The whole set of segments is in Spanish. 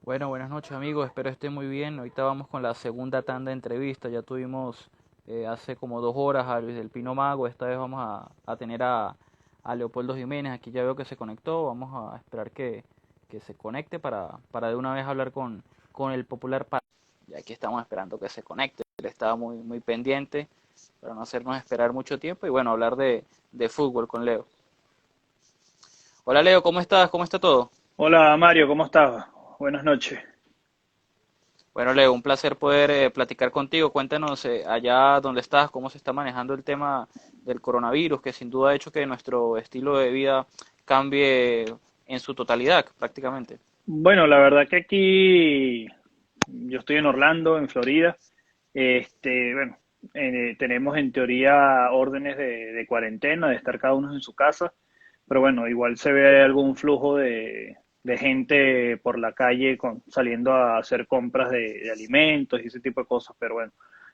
Bueno, buenas noches amigos, espero estén muy bien. Ahorita vamos con la segunda tanda de entrevistas. Ya tuvimos hace como 2 horas a Luis del Pino Mago. Esta vez vamos a tener a Leopoldo Jiménez. Aquí ya veo que se conectó. Vamos a esperar que se conecte para de una vez hablar con el popular. Y aquí estamos esperando que se conecte. Él estaba muy pendiente para no hacernos esperar mucho tiempo y bueno, hablar de fútbol con Leo. Hola Leo, ¿cómo estás? ¿Cómo está todo? Hola Mario, ¿cómo estás? Buenas noches. Bueno, Leo, un placer poder platicar contigo. Cuéntanos allá donde estás, cómo se está manejando el tema del coronavirus, que sin duda ha hecho que nuestro estilo de vida cambie en su totalidad, prácticamente. Bueno, la verdad que aquí yo estoy en Orlando, en Florida. Bueno, tenemos en teoría órdenes de cuarentena, de estar cada uno en su casa, pero bueno, igual se ve algún flujo de gente por la calle saliendo a hacer compras de alimentos y ese tipo de cosas, pero bueno,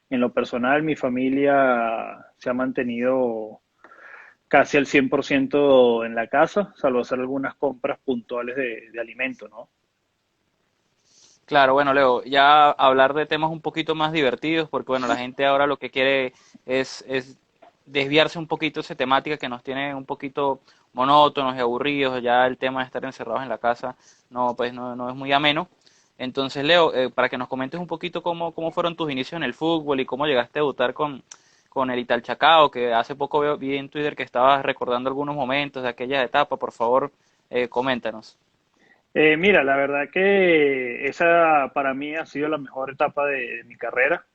en lo personal mi familia se ha mantenido casi al 100% en la casa, salvo hacer algunas compras puntuales de alimentos, ¿no? Claro, bueno, Leo, ya hablar de temas un poquito más divertidos, porque bueno, la gente ahora lo que quiere es desviarse un poquito de esa temática que nos tiene un poquito monótonos y aburridos, ya el tema de estar encerrados en la casa no es muy ameno. Entonces, Leo, para que nos comentes un poquito cómo fueron tus inicios en el fútbol y cómo llegaste a debutar con el Italchacao, que hace poco vi en Twitter que estabas recordando algunos momentos de aquella etapa, por favor, coméntanos. Mira, la verdad que esa para mí ha sido la mejor etapa de mi carrera.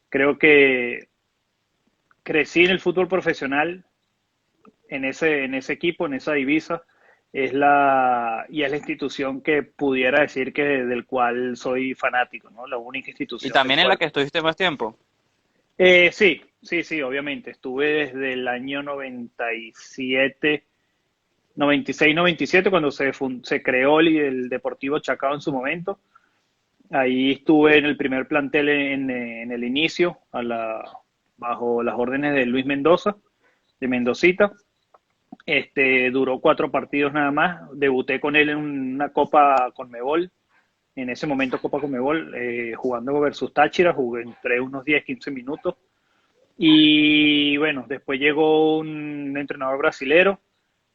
Creo que crecí en el fútbol profesional, en ese equipo, en esa divisa. Es la institución que pudiera decir que del cual soy fanático, ¿no? La única Y institución del también en la cual. que estuviste más tiempo. Sí, sí, sí, obviamente. Estuve desde el año 97, 96, 97, cuando se creó el Deportivo Chacao en su momento. Ahí estuve en el primer plantel en el inicio, bajo las órdenes de Luis Mendoza, de Mendocita. Duró 4 partidos nada más. Debuté con él en una Copa Conmebol, en ese momento Copa Conmebol, jugando versus Táchira, jugué entre unos 10, 15 minutos. Y bueno, después llegó un entrenador brasilero,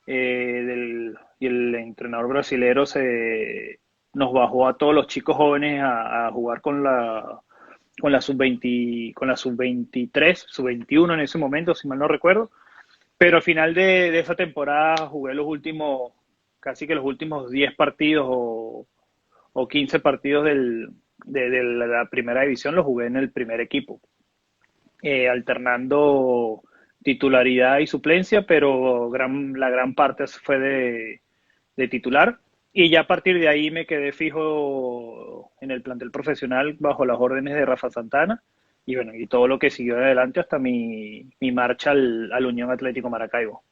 y el entrenador brasilero nos bajó a todos los chicos jóvenes a jugar con la sub-20, con la sub-23, sub-21 en ese momento, si mal no recuerdo. Pero al final de esa temporada jugué casi que los últimos 10 partidos o 15 partidos de la primera división, los jugué en el primer equipo, alternando titularidad y suplencia, pero la gran parte fue de titular. Y ya a partir de ahí me quedé fijo en el plantel profesional bajo las órdenes de Rafa Santana. Y bueno, y todo lo que siguió adelante hasta mi marcha al Unión Atlético Maracaibo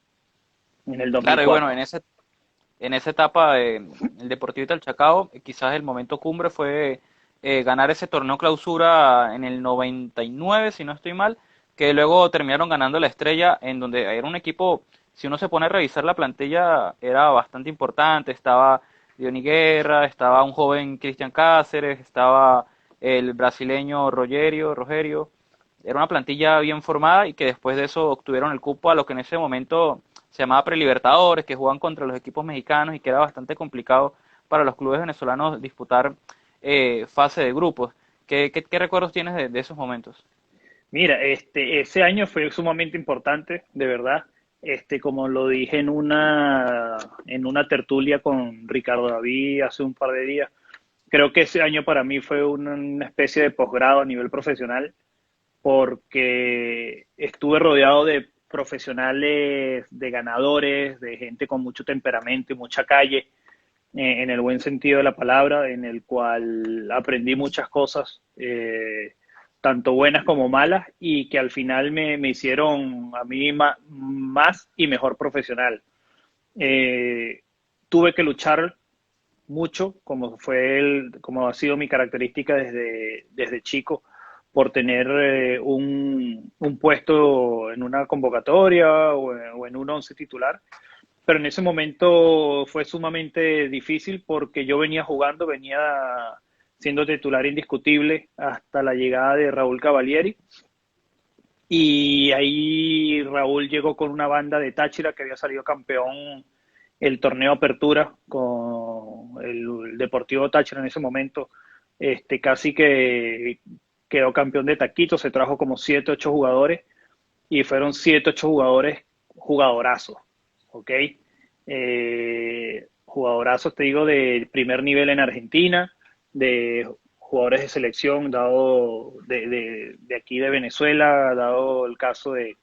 en el Claro, y bueno, 2004. en esa etapa el Deportivo del Chacao, quizás el momento cumbre fue ganar ese torneo clausura en el 99, si no estoy mal, que luego terminaron ganando la Estrella, en donde era un equipo, si uno se pone a revisar la plantilla, era bastante importante, estaba Diony Guerra, estaba un joven Cristian Cáceres, estaba el brasileño Rogerio, era una plantilla bien formada y que después de eso obtuvieron el cupo a lo que en ese momento se llamaba Prelibertadores, que juegan contra los equipos mexicanos y que era bastante complicado para los clubes venezolanos disputar fase de grupos. ¿Qué recuerdos tienes de esos momentos? Mira, ese año fue sumamente importante, de verdad. Como lo dije en una tertulia con Ricardo David hace un par de días, creo que ese año para mí fue una especie de posgrado a nivel profesional, porque estuve rodeado de profesionales, de ganadores, de gente con mucho temperamento y mucha calle, en el buen sentido de la palabra, en el cual aprendí muchas cosas, tanto buenas como malas, y que al final me hicieron a mí más y mejor profesional. Eh, Tuve que luchar mucho, como ha sido mi característica desde chico, por tener un puesto en una convocatoria o en un once titular, pero en ese momento fue sumamente difícil porque yo venía jugando, venía siendo titular indiscutible hasta la llegada de Raúl Cavalieri. Y ahí Raúl llegó con una banda de Táchira que había salido campeón el torneo Apertura con el Deportivo Táchira en ese momento. Casi que quedó campeón de taquito, se trajo como 7 8 jugadores y fueron 7 8 jugadores jugadorazos, ¿ok? Jugadorazos, te digo, de primer nivel en Argentina, de jugadores de selección, dado de aquí de Venezuela, dado el caso de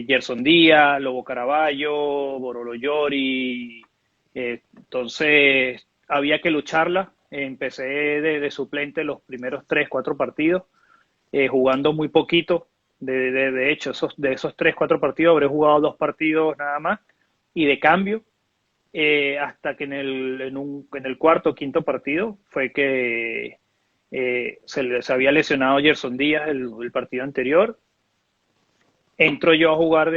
Gerson Díaz, Lobo Caraballo, Borolo Llori. Entonces, había que lucharla. Empecé de suplente los primeros 3 4 partidos, jugando muy poquito. De hecho, de esos 3 4 partidos habré jugado 2 partidos nada más y de cambio, hasta que en el cuarto o quinto partido fue que se había lesionado Gerson Díaz el partido anterior. Entro yo a jugar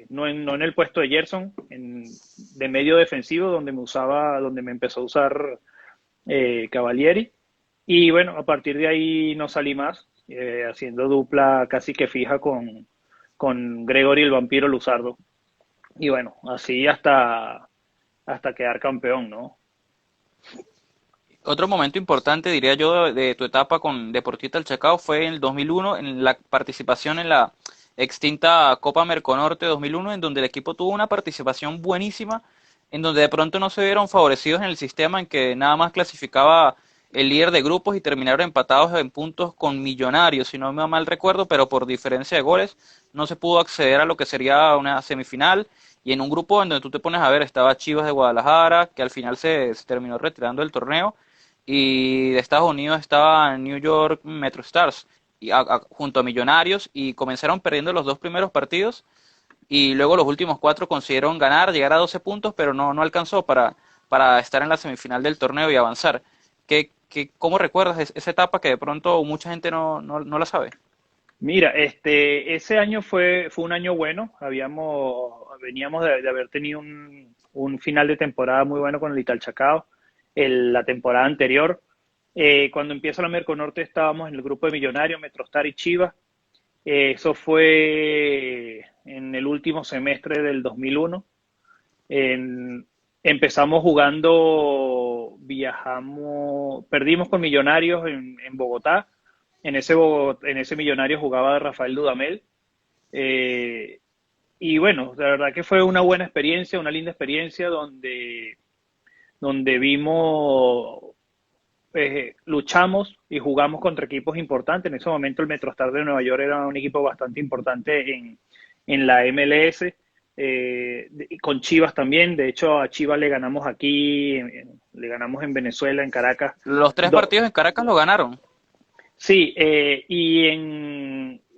no en el puesto de Gerson, de medio defensivo, donde me empezó a usar Cavalieri. Y bueno, a partir de ahí no salí más, haciendo dupla casi que fija con Gregory el Vampiro Luzardo. Y bueno, así hasta quedar campeón, ¿no? Otro momento importante, diría yo, de tu etapa con Deportista del Chacao fue en el 2001, en la participación en la extinta Copa Merconorte 2001, en donde el equipo tuvo una participación buenísima, en donde de pronto no se vieron favorecidos en el sistema en que nada más clasificaba el líder de grupos y terminaron empatados en puntos con Millonarios, si no me mal recuerdo, pero por diferencia de goles no se pudo acceder a lo que sería una semifinal. Y en un grupo en donde tú te pones a ver, estaba Chivas de Guadalajara, que al final se terminó retirando del torneo, y de Estados Unidos estaba New York Metro Stars y junto a Millonarios, y comenzaron perdiendo los 2 primeros partidos y luego los últimos 4 consiguieron ganar, llegar a 12 puntos, pero no alcanzó para estar en la semifinal del torneo y avanzar. ¿Cómo recuerdas esa etapa que de pronto mucha gente no la sabe? Mira, ese año fue un año bueno. Veníamos de haber tenido un final de temporada muy bueno con el Italchacao, la temporada anterior. Cuando empieza la Merconorte estábamos en el grupo de Millonarios, Metrostar y Chivas. Eso fue en el último semestre del 2001. Empezamos jugando, perdimos con Millonarios en Bogotá. En ese Millonarios jugaba Rafael Dudamel. Eh, y bueno, la verdad que fue una buena experiencia, una linda experiencia donde luchamos y jugamos contra equipos importantes. En ese momento el MetroStar de Nueva York era un equipo bastante importante en la MLS, con Chivas también. De hecho, a Chivas le ganamos aquí, le ganamos en Venezuela, en Caracas. Los 3 partidos en Caracas lo ganaron. Sí,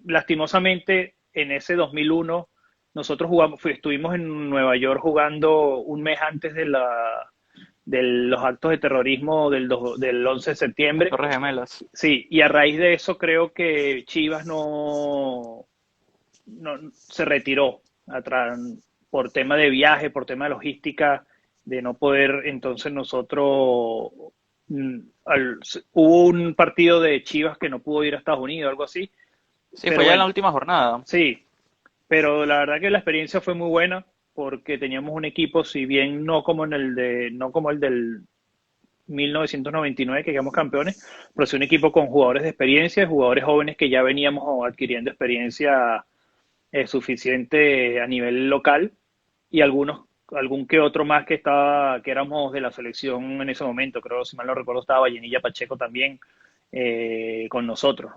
lastimosamente en ese 2001 nosotros estuvimos en Nueva York jugando un mes antes de los actos de terrorismo del 11 de Las septiembre. Torres Gemelas. Sí, y a raíz de eso creo que Chivas no se retiró atrás, por tema de viaje, por tema de logística, de no poder. Entonces nosotros, mm, hubo un partido de Chivas que no pudo ir a Estados Unidos, algo así, Sí, pero fue ya en la bueno, última jornada. sí, pero la verdad que la experiencia fue muy buena porque teníamos un equipo, si bien no como el del 1999 que quedamos campeones, pero sí un equipo con jugadores de experiencia, jugadores jóvenes que ya veníamos adquiriendo experiencia suficiente a nivel local, y algún que otro más que éramos de la selección en ese momento. Creo, si mal no recuerdo, estaba Vallenilla Pacheco también con nosotros.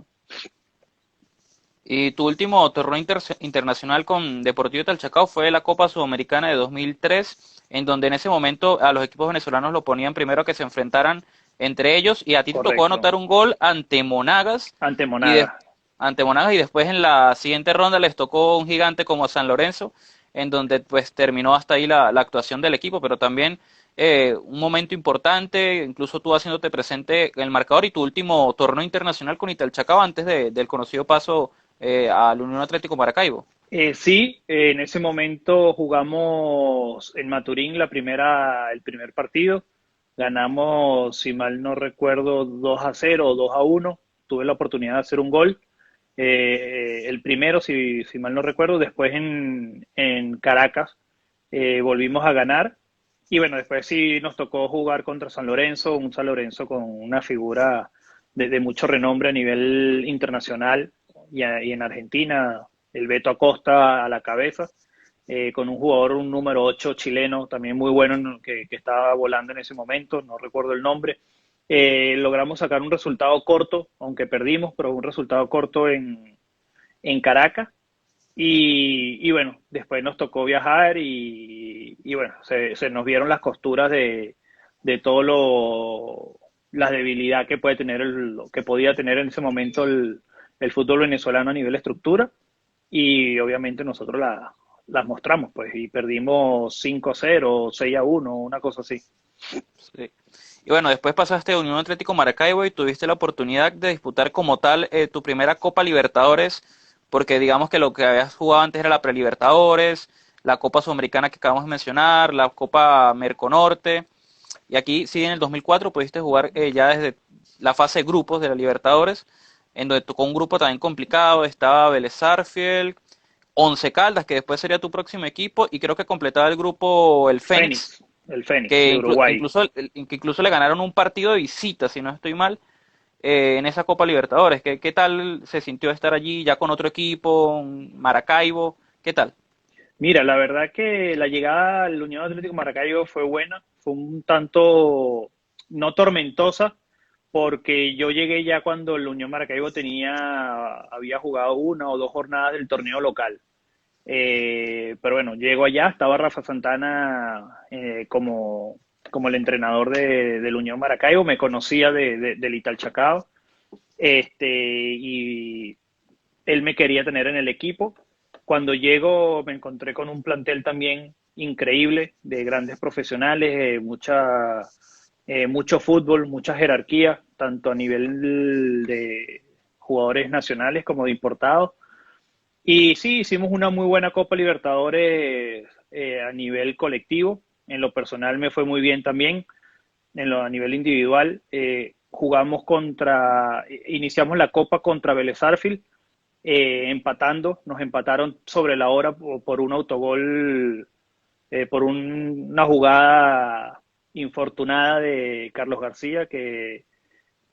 Y tu último torneo internacional con Deportivo Talchacao fue la Copa Sudamericana de 2003, en donde en ese momento a los equipos venezolanos lo ponían primero a que se enfrentaran entre ellos, y a ti te tocó Correcto. anotar un gol ante Monagas, Ante y de- Monaga. ante Monagas, y después en la siguiente ronda les tocó un gigante como San Lorenzo, en donde pues terminó hasta ahí la actuación del equipo, pero también un momento importante, incluso tú haciéndote presente en el marcador, y tu último torneo internacional con Italchacao antes del conocido paso al Unión Atlético Maracaibo. Sí, en ese momento jugamos en Maturín el primer partido. Ganamos, si mal no recuerdo, 2-0 o 2-1. Tuve la oportunidad de hacer un gol. El primero, si mal no recuerdo. Después en Caracas volvimos a ganar. Y bueno, después sí nos tocó jugar contra San Lorenzo, un San Lorenzo con una figura de mucho renombre a nivel internacional y en Argentina, el Beto Acosta a la cabeza, con un jugador, un número 8 chileno, también muy bueno, que estaba volando en ese momento, no recuerdo el nombre. Logramos sacar un resultado corto, aunque perdimos, pero un resultado corto en Caracas. Y bueno, después nos tocó viajar y bueno, se nos vieron las costuras de todo la debilidad que puede tener que podía tener en ese momento el fútbol venezolano a nivel estructura y obviamente nosotros las mostramos pues y perdimos 5-0, 6-1, una cosa así. Sí. Y bueno, después pasaste a Unión Atlético Maracaibo y tuviste la oportunidad de disputar como tal tu primera Copa Libertadores, porque digamos que lo que habías jugado antes era la Prelibertadores, la Copa Sudamericana que acabamos de mencionar, la Copa Merconorte, y aquí sí en el 2004 pudiste jugar ya desde la fase de grupos de la Libertadores, en donde tocó un grupo también complicado, estaba Vélez Sarsfield, Once Caldas, que después sería tu próximo equipo, y creo que completaba el grupo el Fénix, El Fénix que de Uruguay. incluso le ganaron un partido de visita, si no estoy mal, en esa Copa Libertadores. ¿Qué tal se sintió estar allí ya con otro equipo, Maracaibo? ¿Qué tal? Mira, la verdad que la llegada al Unión Atlético Maracaibo fue buena, fue un tanto no tormentosa, porque yo llegué ya cuando el Unión Maracaibo había jugado una o dos jornadas del torneo local. Pero bueno, llego allá, estaba Rafa Santana como el entrenador del Unión Maracaibo, me conocía del Italchacao, y él me quería tener en el equipo. Cuando llego me encontré con un plantel también increíble de grandes profesionales, mucho fútbol, mucha jerarquía, tanto a nivel de jugadores nacionales como de importados. Y sí, hicimos una muy buena Copa Libertadores a nivel colectivo. En lo personal me fue muy bien también. A nivel individual, iniciamos la Copa contra Vélez Sarsfield, empatando, nos empataron sobre la hora por un autogol, una jugada infortunada de Carlos García que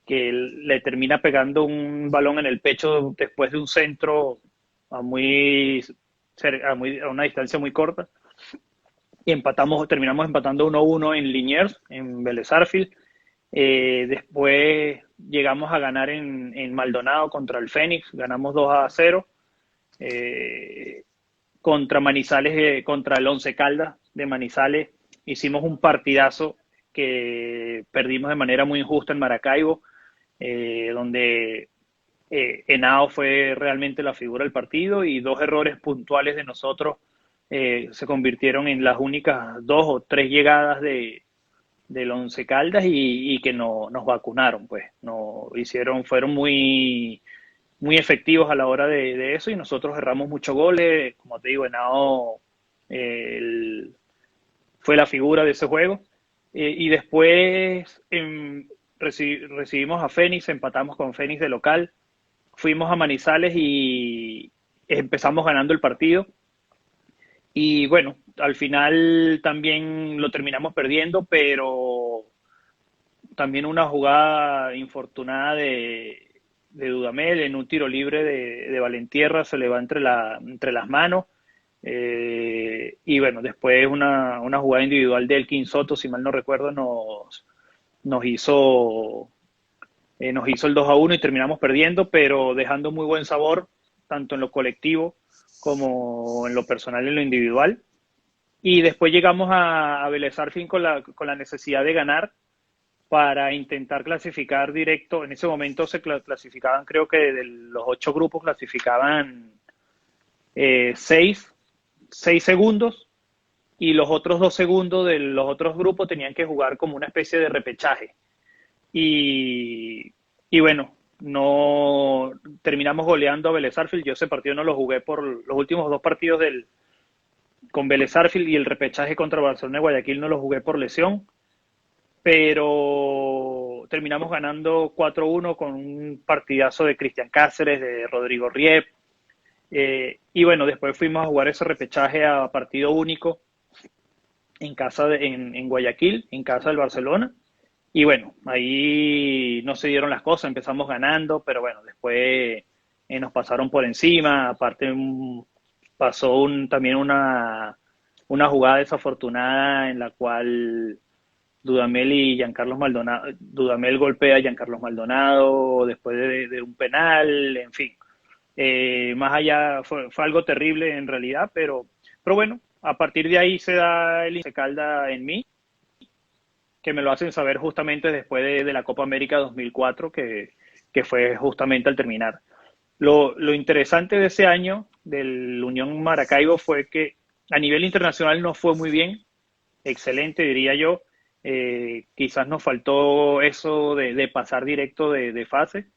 le termina pegando un balón en el pecho después de un centro a, muy, a una distancia muy corta. Y terminamos empatando 1-1 en Liniers, en Vélez Sarsfield. Después llegamos a ganar en Maldonado contra el Fénix, ganamos 2-0. Eh, contra Manizales, contra el Once Caldas de Manizales, hicimos un partidazo que perdimos de manera muy injusta en Maracaibo, donde Henao fue realmente la figura del partido y dos errores puntuales de nosotros se convirtieron en las únicas dos o tres llegadas del Once Caldas y que nos vacunaron, pues, fueron muy efectivos a la hora de eso y nosotros erramos muchos goles, como te digo, Henao eh, fue la figura de ese juego. Y después recibimos a Fénix, empatamos con Fénix de local, fuimos a Manizales y empezamos ganando el partido. Y bueno, al final también lo terminamos perdiendo, pero también una jugada infortunada de Dudamel en un tiro libre de Valentierra se le va entre las manos. Y bueno, después una jugada individual de Elkin Soto, si mal no recuerdo, nos hizo, nos hizo el 2-1 y terminamos perdiendo, pero dejando muy buen sabor, tanto en lo colectivo como en lo personal y en lo individual. Y después llegamos a Vélez Sarsfield con la necesidad de ganar para intentar clasificar directo. En ese momento se clasificaban, creo que de los 8 grupos clasificaban 6 segundos y los otros 2 segundos de los otros grupos tenían que jugar como una especie de repechaje. Y bueno, no terminamos goleando a Vélez Sarsfield. Yo ese partido no lo jugué por los últimos dos partidos con Vélez Sarsfield, y el repechaje contra Barcelona de Guayaquil no lo jugué por lesión, pero terminamos ganando 4-1 con un partidazo de Cristian Cáceres, de Rodrigo Riep, y bueno, después fuimos a jugar ese repechaje a partido único en Guayaquil, en casa del Barcelona. Y bueno, ahí no se dieron las cosas, empezamos ganando, pero bueno, después nos pasaron por encima. Aparte, pasó también una jugada desafortunada en la cual Dudamel y Giancarlos Maldonado, Dudamel golpea a Giancarlos Maldonado después de un penal, en fin. Más allá, fue algo terrible en realidad, pero bueno, a partir de ahí se da el Calda en mí, que me lo hacen saber justamente después de la Copa América 2004, que fue justamente al terminar. Lo interesante de ese año del Unión Maracaibo fue que a nivel internacional no fue muy bien, excelente diría yo. Quizás nos faltó eso de pasar directo de fase,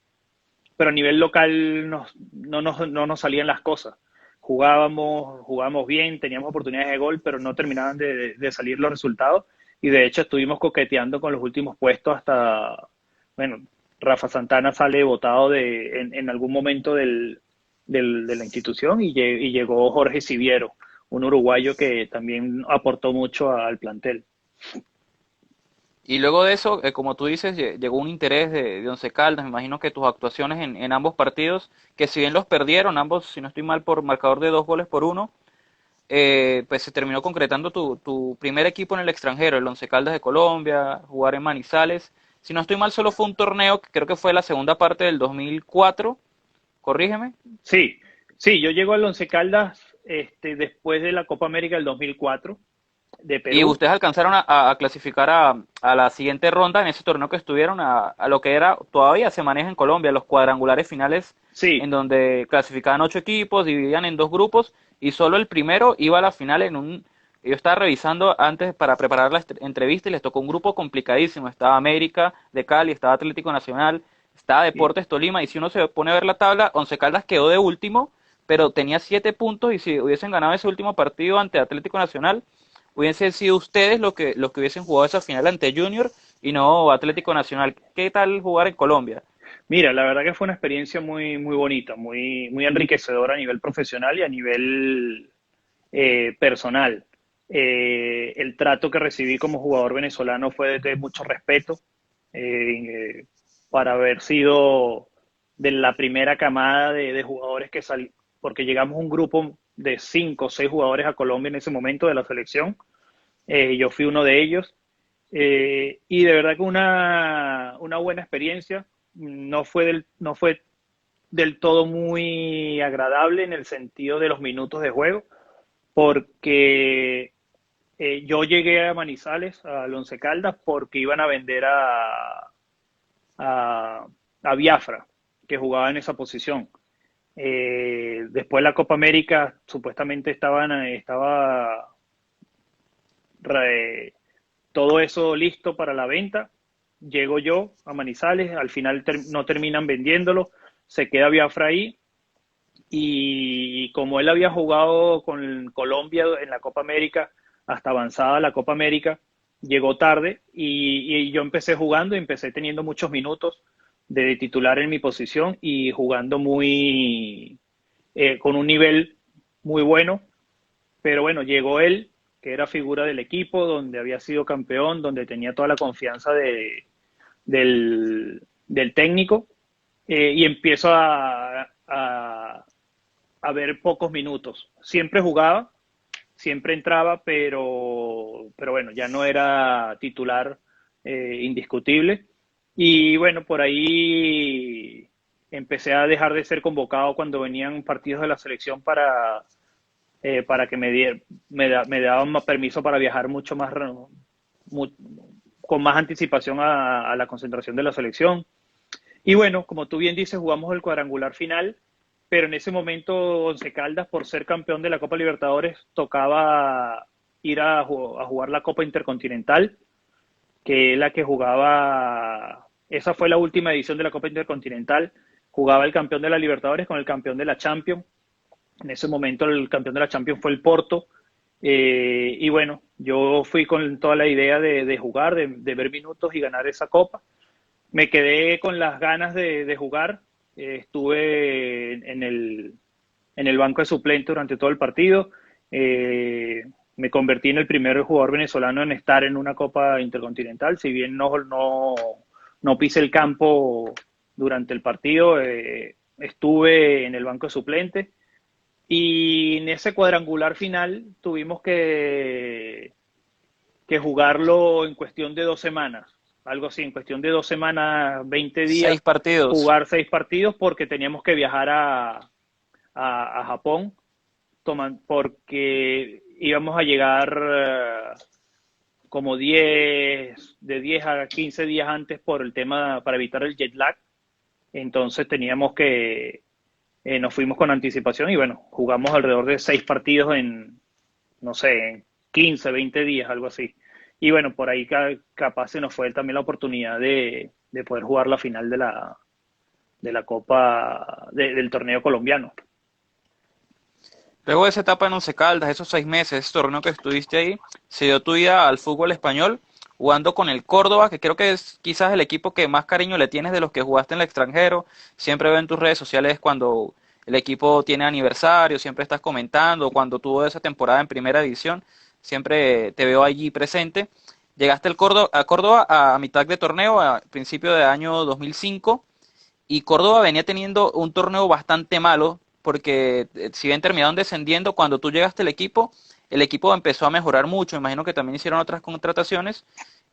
pero a nivel local no nos salían las cosas. Jugábamos bien, teníamos oportunidades de gol, pero no terminaban de salir los resultados. Y de hecho estuvimos coqueteando con los últimos puestos hasta, bueno, Rafa Santana sale votado en algún momento de la institución, y llegó Jorge Siviero, un uruguayo que también aportó mucho al plantel. Y luego de eso, como tú dices, llegó un interés de Once Caldas. Me imagino que tus actuaciones en ambos partidos, que si bien los perdieron, ambos, si no estoy mal, por marcador de 2 goles por 1, pues se terminó concretando tu primer equipo en el extranjero, el Once Caldas de Colombia, jugar en Manizales. Si no estoy mal, solo fue un torneo que creo que fue la segunda parte del 2004, corrígeme. Sí, sí, yo llego al Once Caldas después de la Copa América del 2004 de Y Perú. ustedes alcanzaron a clasificar a la siguiente ronda en ese torneo que estuvieron, a lo que era, todavía se maneja en Colombia, los cuadrangulares finales, en Sí, donde clasificaban 8 equipos, dividían en 2 grupos, y solo el primero iba a la final en un... Yo estaba revisando antes para preparar la entrevista y les tocó un grupo complicadísimo. Estaba América de Cali, estaba Atlético Nacional, estaba y- Deportes Tolima, y si uno se pone a ver la tabla, Once Caldas quedó de último, pero tenía 7 puntos, y si hubiesen ganado ese último partido ante Atlético Nacional, hubiesen sido ustedes los que hubiesen jugado esa final ante Junior y no Atlético Nacional. ¿Qué tal jugar en Colombia? Mira, la verdad que fue una experiencia muy, muy bonita, muy enriquecedora a nivel profesional y a nivel personal. El trato que recibí como jugador venezolano fue de mucho respeto, eh, para haber sido de la primera camada de jugadores que salí, porque llegamos un grupo de 5 o 6 jugadores a Colombia en ese momento de la selección. Yo fui uno de ellos, y de verdad que una buena experiencia. No fue del todo muy agradable en el sentido de los minutos de juego, porque yo llegué a Manizales, al Once Caldas, porque iban a vender a, a Biafra, que jugaba en esa posición. Después de la Copa América, supuestamente estaba todo eso listo para la venta. Llego yo a Manizales, al final no terminan vendiéndolo, se queda Biafra ahí, y como él había jugado con Colombia en la Copa América, hasta avanzada la Copa América, llegó tarde, y yo empecé jugando y empecé teniendo muchos minutos de titular en mi posición y jugando con un nivel muy bueno. Pero bueno, llegó él, que era figura del equipo, donde había sido campeón, donde tenía toda la confianza del técnico, y empiezo a ver pocos minutos. Siempre jugaba, siempre entraba, pero bueno, ya no era titular indiscutible. Y bueno, por ahí empecé a dejar de ser convocado cuando venían partidos de la selección para que me daban más permiso para viajar mucho más, mu- con más anticipación a la concentración de la selección. Y bueno, como tú bien dices, jugamos el cuadrangular final, pero en ese momento Once Caldas, por ser campeón de la Copa Libertadores, tocaba ir a jugar la Copa Intercontinental, que es la que jugaba esa fue la última edición de la Copa Intercontinental. Jugaba el campeón de la Libertadores con el campeón de la Champions. En ese momento el campeón de la Champions fue el Porto. Y bueno, yo fui con toda la idea de jugar, de ver minutos y ganar esa copa. Me quedé con las ganas de jugar. Estuve en el banco de suplentes durante todo el partido. Me convertí en el primer jugador venezolano en estar en una Copa Intercontinental. Si bien no pise el campo durante el partido, estuve en el banco de suplentes. Y en ese cuadrangular final tuvimos que jugarlo en cuestión de 2 semanas, algo así, en cuestión de 2 semanas, 20 días, 6 partidos. jugar 6 partidos porque teníamos que viajar a Japón, porque íbamos a llegar como de 10 a 15 días antes por el tema, para evitar el jet lag. Entonces teníamos nos fuimos con anticipación y bueno, jugamos alrededor de 6 partidos en, no sé, en 15, 20 días, algo así. Y bueno, por ahí capaz se nos fue también la oportunidad de poder jugar la final de la Copa, del torneo colombiano. Luego de esa etapa en Once Caldas, esos 6 meses, ese torneo que estuviste ahí, se dio tu ida al fútbol español, jugando con el Córdoba, que creo que es quizás el equipo que más cariño le tienes de los que jugaste en el extranjero. Siempre veo en tus redes sociales cuando el equipo tiene aniversario, siempre estás comentando, cuando tuvo esa temporada en primera división, siempre te veo allí presente. Llegaste a Córdoba a mitad de torneo, a principio de año 2005, y Córdoba venía teniendo un torneo bastante malo, porque si bien terminaron descendiendo, cuando tú llegaste al equipo, el equipo empezó a mejorar mucho, imagino que también hicieron otras contrataciones,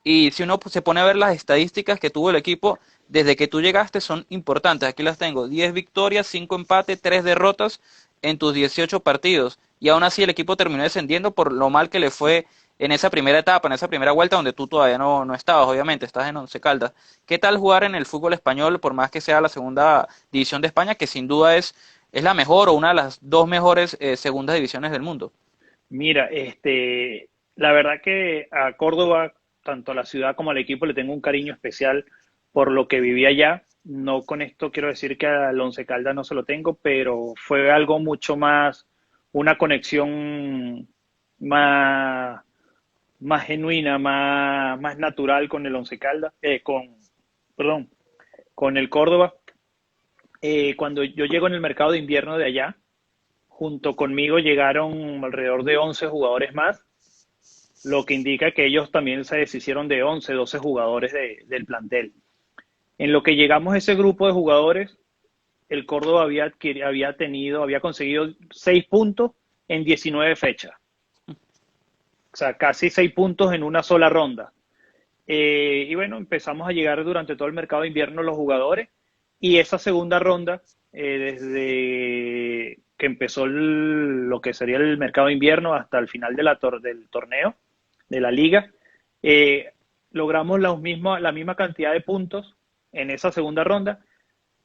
y si uno se pone a ver las estadísticas que tuvo el equipo desde que tú llegaste son importantes, aquí las tengo: 10 victorias, 5 empates, 3 derrotas en tus 18 partidos, y aún así el equipo terminó descendiendo por lo mal que le fue en esa primera etapa, en esa primera vuelta donde tú todavía no estabas, obviamente, estás en Once Caldas. ¿Qué tal jugar en el fútbol español, por más que sea la segunda división de España, que sin duda es la mejor o una de las dos mejores segundas divisiones del mundo? Mira, la verdad que a Córdoba, tanto a la ciudad como al equipo, le tengo un cariño especial por lo que viví allá. No con esto quiero decir que al Once Caldas no se lo tengo, pero fue algo mucho más, una conexión más, más genuina, más natural con el Once Caldas, perdón, con el Córdoba. Cuando yo llego en el mercado de invierno de allá, junto conmigo llegaron alrededor de 11 jugadores más, lo que indica que ellos también se deshicieron de 11, 12 jugadores del plantel. En lo que llegamos a ese grupo de jugadores, el Córdoba había conseguido 6 puntos en 19 fechas. O sea, casi 6 puntos en una sola ronda. Y bueno, empezamos a llegar durante todo el mercado de invierno los jugadores. Y esa segunda ronda, desde que empezó lo que sería el mercado de invierno hasta el final del torneo, de la liga, eh, logramos la misma cantidad de puntos en esa segunda ronda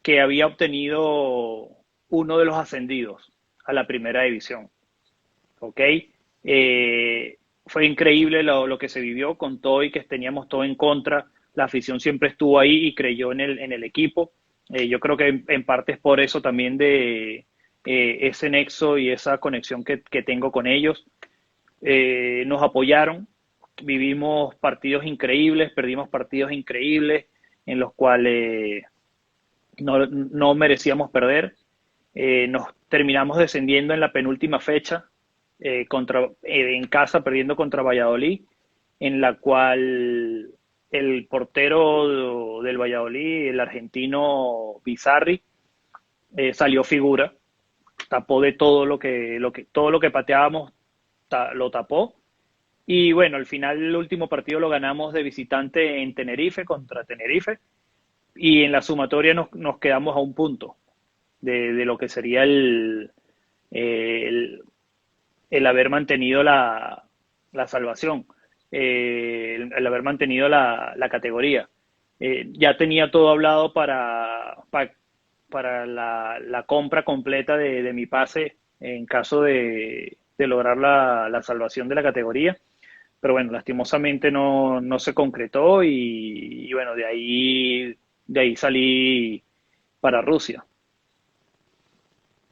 que había obtenido uno de los ascendidos a la primera división. ¿Ok? Fue increíble lo que se vivió con todo y que teníamos todo en contra. La afición siempre estuvo ahí y creyó en el equipo. Yo creo que en parte es por eso también de ese nexo y esa conexión que tengo con ellos. Nos apoyaron, vivimos partidos increíbles, perdimos partidos increíbles en los cuales no merecíamos perder. Nos terminamos descendiendo en la penúltima fecha, en casa perdiendo contra Valladolid, en la cual el portero del Valladolid, el argentino Bizarri, salió figura, tapó de todo lo que pateábamos, lo tapó. Y bueno, al final el último partido lo ganamos de visitante en Tenerife, contra Tenerife, y en la sumatoria nos quedamos a un punto de lo que sería el, el haber mantenido la salvación, el haber mantenido la categoría. Ya tenía todo hablado para la compra completa de mi pase en caso de lograr la salvación de la categoría, pero bueno, lastimosamente no se concretó y bueno, de ahí salí para Rusia.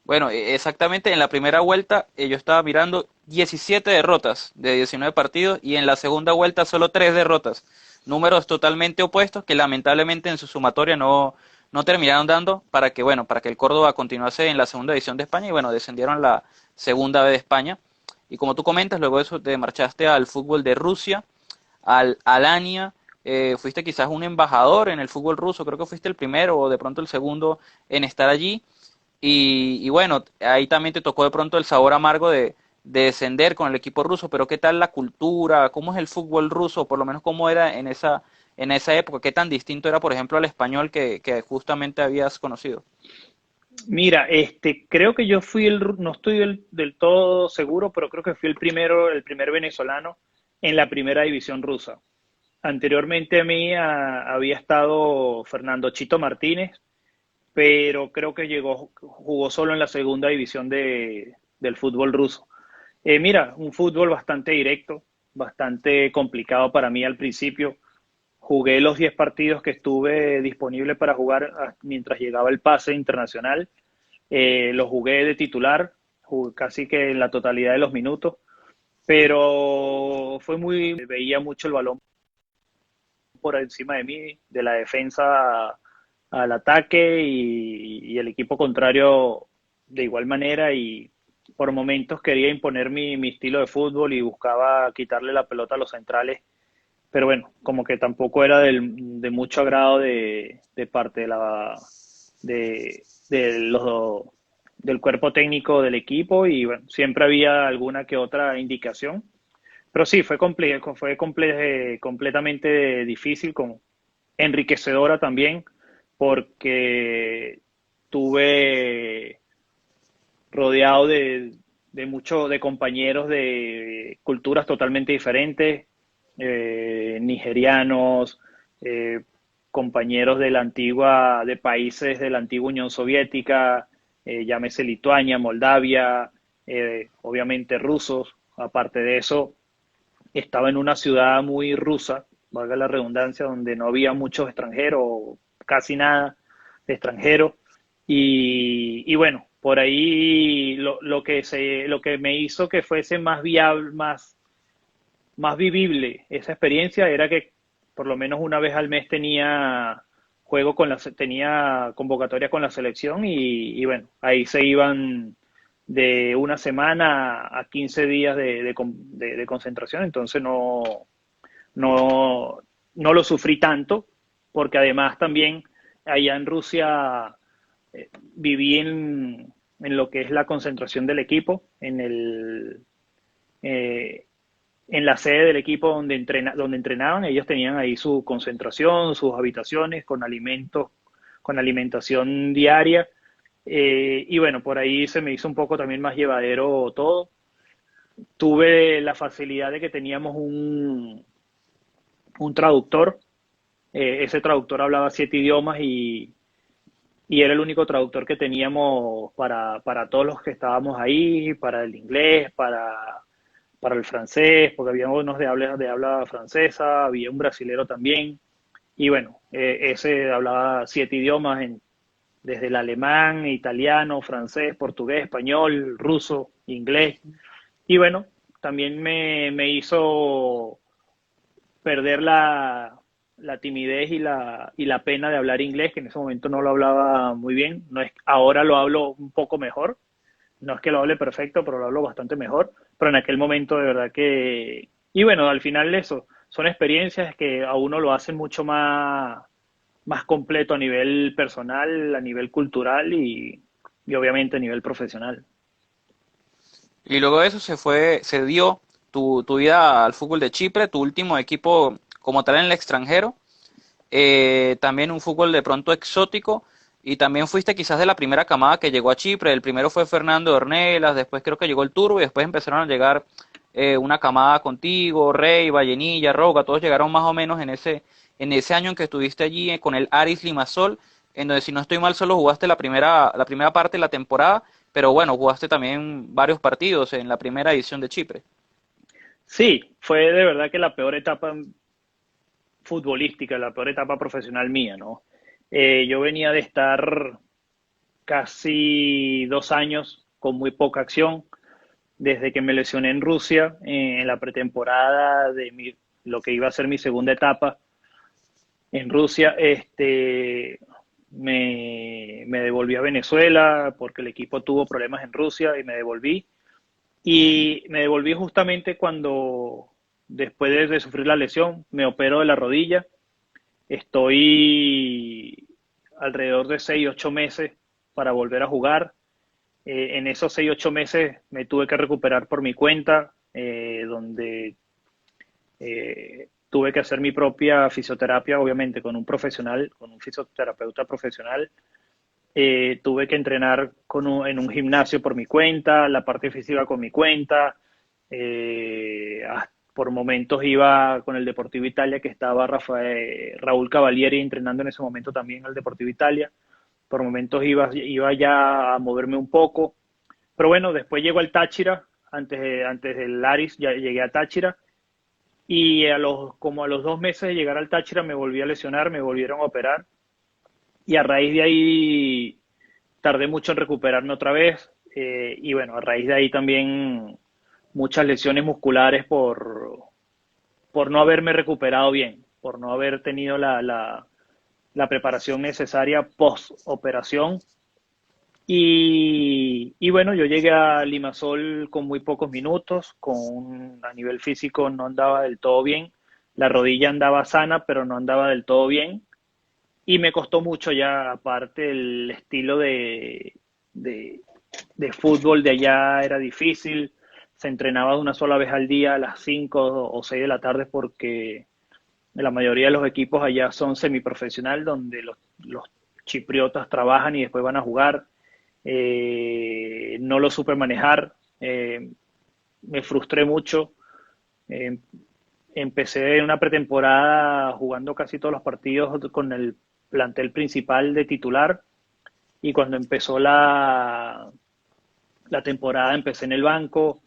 Bueno, exactamente en la primera vuelta yo estaba mirando 17 derrotas de 19 partidos y en la segunda vuelta solo 3 derrotas. Números totalmente opuestos que lamentablemente en su sumatoria no terminaron dando para que, bueno, para que el Córdoba continuase en la segunda división de España y bueno, descendieron a la segunda B de España. Y como tú comentas, luego de eso te marchaste al fútbol de Rusia, al Alania, fuiste quizás un embajador en el fútbol ruso, creo que fuiste el primero o de pronto el segundo en estar allí. Y bueno, ahí también te tocó de pronto el sabor amargo de descender con el equipo ruso, pero ¿qué tal la cultura? ¿Cómo es el fútbol ruso? Por lo menos cómo era en esa época, ¿qué tan distinto era, por ejemplo, al español que justamente habías conocido? Mira, creo que yo fui no estoy del todo seguro, pero creo que fui el primer venezolano en la primera división rusa. Anteriormente a mí había estado Fernando Chito Martínez, pero creo que jugó solo en la segunda división del fútbol ruso. Mira, un fútbol bastante directo, bastante complicado para mí al principio. Jugué los 10 partidos que estuve disponible para jugar mientras llegaba el pase internacional. Lo jugué de titular, jugué casi que en la totalidad de los minutos, pero veía mucho el balón por encima de mí, de la defensa al ataque y el equipo contrario de igual manera y por momentos quería imponer mi estilo de fútbol y buscaba quitarle la pelota a los centrales, pero bueno, como que tampoco era de mucho agrado de parte de los del cuerpo técnico del equipo y bueno, siempre había alguna que otra indicación. Pero sí, completamente difícil, enriquecedora también, porque tuve rodeado de compañeros de culturas totalmente diferentes, nigerianos, eh, compañeros de países de la antigua Unión Soviética, llámese Lituania, Moldavia, obviamente rusos. Aparte de eso, estaba en una ciudad muy rusa, valga la redundancia, donde no había muchos extranjeros, casi nada de extranjeros. Y bueno, por ahí lo que me hizo que fuese más viable, más vivible esa experiencia era que por lo menos una vez al mes tenía convocatoria con la selección y bueno, ahí se iban de una semana a 15 días de concentración, entonces no, no lo sufrí tanto, porque además también allá en Rusia viví en lo que es la concentración del equipo, eh, en la sede del equipo donde entrenaban, ellos tenían ahí su concentración, sus habitaciones con alimentos, con alimentación diaria. Y bueno, por ahí se me hizo un poco también más llevadero todo. Tuve la facilidad de que teníamos un traductor. Ese traductor hablaba 7 idiomas y era el único traductor que teníamos para todos los que estábamos ahí, para el inglés, para el francés, porque había unos de habla francesa, había un brasilero también. Y bueno, ese hablaba 7 idiomas, desde el alemán, italiano, francés, portugués, español, ruso, inglés. Y bueno, también me hizo perder la timidez y la pena de hablar inglés, que en ese momento no lo hablaba muy bien. No es, ahora lo hablo un poco mejor. No es que lo hable perfecto, pero lo hablo bastante mejor. Pero en aquel momento de verdad que... Y bueno, al final eso, son experiencias que a uno lo hacen mucho más completo a nivel personal, a nivel cultural y obviamente a nivel profesional. Y luego de eso se dio tu vida al fútbol de Chipre, tu último equipo como tal en el extranjero, también un fútbol de pronto exótico, y también fuiste quizás de la primera camada que llegó a Chipre. El primero fue Fernando Ornelas, después creo que llegó el Turbo y después empezaron a llegar una camada contigo, Rey, Vallenilla, Roca, todos llegaron más o menos en ese año en que estuviste allí con el Aris Limassol, en donde si no estoy mal solo jugaste la primera parte de la temporada, pero bueno, jugaste también varios partidos en la primera edición de Chipre. Sí, fue de verdad que la peor etapa futbolística, la peor etapa profesional mía, ¿no? Yo venía de estar casi 2 años con muy poca acción, desde que me lesioné en Rusia, en la pretemporada de lo que iba a ser mi segunda etapa en Rusia, me devolví a Venezuela porque el equipo tuvo problemas en Rusia y me devolví. Y me devolví justamente cuando, después de sufrir la lesión, me opero de la rodilla. Estoy alrededor de 6, 8 meses para volver a jugar. En esos 6, 8 meses me tuve que recuperar por mi cuenta, donde tuve que hacer mi propia fisioterapia, obviamente con un profesional, con un fisioterapeuta profesional. Tuve que entrenar en un gimnasio por mi cuenta, la parte física con mi cuenta. Por momentos iba con el Deportivo Italia, que estaba Raúl Cavalieri entrenando en ese momento también al Deportivo Italia. Por momentos iba ya a moverme un poco. Pero bueno, después llegó el Táchira, antes del Aris ya llegué a Táchira. Y como a los 2 meses de llegar al Táchira me volví a lesionar, me volvieron a operar. Y a raíz de ahí tardé mucho en recuperarme otra vez. Y bueno, a raíz de ahí también muchas lesiones musculares por no haberme recuperado bien, por no haber tenido la preparación necesaria post operación. Y bueno, yo llegué a Limasol con muy pocos minutos, a nivel físico no andaba del todo bien, la rodilla andaba sana, pero no andaba del todo bien. Y me costó mucho ya, aparte el estilo de, de fútbol de allá era difícil, se entrenaba una sola vez al día a las 5 o 6 de la tarde porque la mayoría de los equipos allá son semiprofesional, donde los chipriotas trabajan y después van a jugar. No lo supe manejar, me frustré mucho. Eh, Empecé en una pretemporada jugando casi todos los partidos con el plantel principal de titular y cuando empezó la temporada empecé en el banco,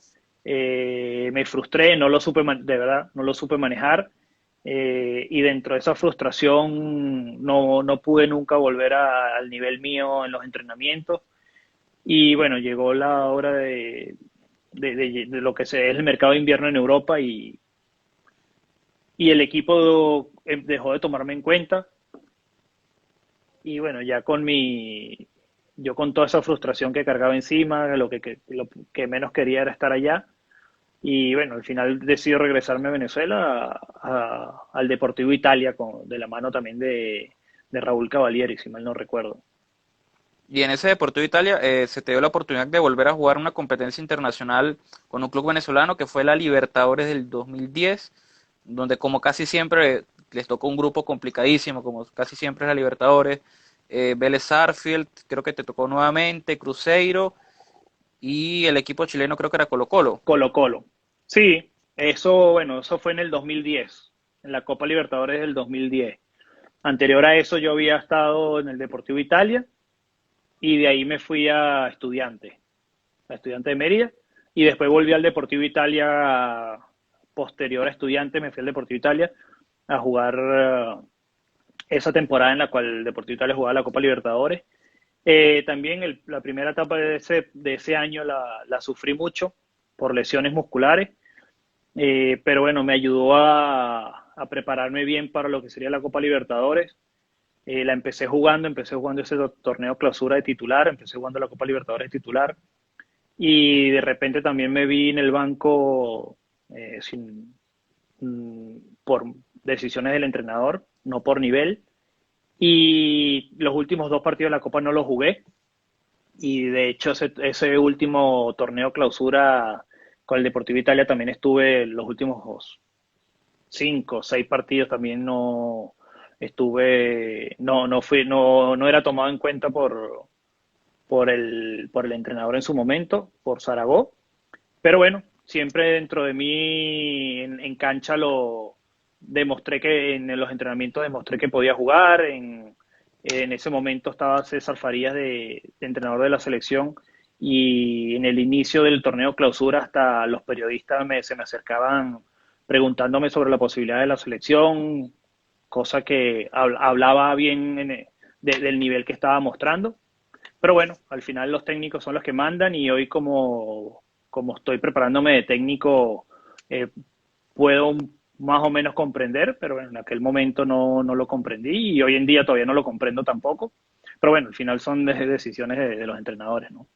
me frustré, no lo supe, de verdad, no lo supe manejar, y dentro de esa frustración no pude nunca volver al nivel mío en los entrenamientos y bueno, llegó la hora de lo que es el mercado de invierno en Europa y el equipo dejó de tomarme en cuenta y bueno, yo con toda esa frustración que cargaba encima, lo que menos quería era estar allá. Y bueno, al final decido regresarme a Venezuela, al Deportivo Italia, de la mano también de Raúl Cavalieri, si mal no recuerdo. Y en ese Deportivo Italia se te dio la oportunidad de volver a jugar una competencia internacional con un club venezolano que fue la Libertadores del 2010, donde como casi siempre les tocó un grupo complicadísimo, como casi siempre es la Libertadores, Vélez Sarsfield, creo que te tocó nuevamente, Cruzeiro y el equipo chileno creo que era Colo Colo. Colo Colo. Sí, eso, bueno, eso fue en el 2010, en la Copa Libertadores del 2010. Anterior a eso yo había estado en el Deportivo Italia y de ahí me fui a Estudiante de Mérida, y después volví al Deportivo Italia posterior a Estudiante, me fui al Deportivo Italia a jugar esa temporada en la cual el Deportivo Italia jugaba la Copa Libertadores. También la primera etapa de ese año la sufrí mucho por lesiones musculares, pero bueno, me ayudó a prepararme bien para lo que sería la Copa Libertadores. La empecé jugando ese torneo clausura de titular, empecé jugando la Copa Libertadores de titular y de repente también me vi en el banco por decisiones del entrenador, no por nivel. Y los últimos 2 partidos de la Copa no los jugué. Y de hecho ese último torneo clausura con el Deportivo Italia también estuve los últimos 5 o 6 partidos también no estuve, no era tomado en cuenta por el entrenador en su momento, por Zaragoza. Pero bueno, siempre dentro de mí en cancha lo demostré que en los entrenamientos demostré que podía jugar. En ese momento estaba César Farías de entrenador de la selección y en el inicio del torneo clausura hasta los periodistas se me acercaban preguntándome sobre la posibilidad de la selección, cosa que hablaba bien del nivel que estaba mostrando. Pero bueno, al final los técnicos son los que mandan y hoy como estoy preparándome de técnico, eh, puedo más o menos comprender, pero bueno, en aquel momento no lo comprendí y hoy en día todavía no lo comprendo tampoco. Pero bueno, al final son decisiones de los entrenadores, ¿no?